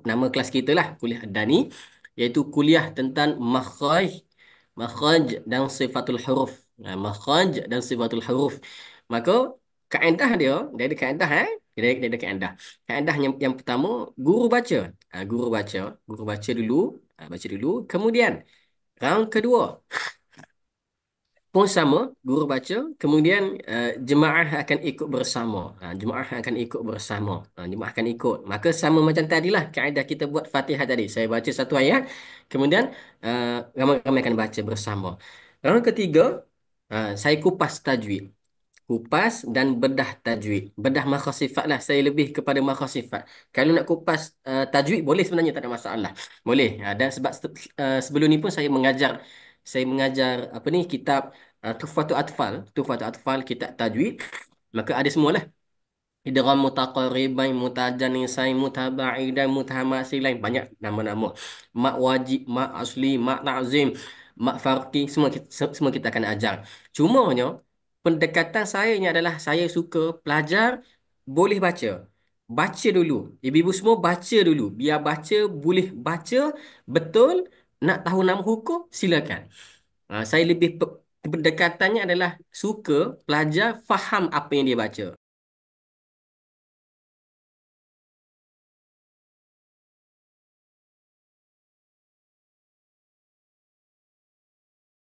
nama kelas kita lah, kuliah Adani, iaitu kuliah tentang makhraj dan sifatul huruf. Makhraj dan sifatul huruf. Maka kaedah dia ada kaedah dia ada kaedah. Kaedah yang pertama, guru baca. Guru baca dulu, baca dulu. Kemudian round kedua pun sama, guru baca, kemudian jemaah akan ikut bersama. Jemaah akan ikut bersama. Jemaah akan ikut. Maka sama macam tadilah kaedah kita buat Fatihah tadi. Saya baca satu ayat, kemudian ramai-ramai akan baca bersama. Round ketiga, saya kupas tajwid. Kupas dan bedah tajwid. Bedah makhasifat lah. Saya lebih kepada makhasifat. Kalau nak kupas tajwid, boleh sebenarnya, tak ada masalah. Boleh. Dan sebab sebelum ni pun saya mengajar apa ni, kitab Tuhfatul Atfal. Tuhfatul Atfal, kitab tajwid. Maka ada semualah. Idgham mutaqaribain, mutajanisain, mutabaidan, mutahamasilain. Banyak nama-nama. Mak wajib, mak asli, mak ta'zim, mak farqi. Semua kita akan ajar. Cumanya, pendekatan saya ni adalah saya suka pelajar boleh baca. Baca dulu. Ibu-ibu semua baca dulu. Biar baca, boleh baca betul. Nak tahu nama hukum, silakan. Saya lebih pendekatannya adalah suka pelajar faham apa yang dia baca.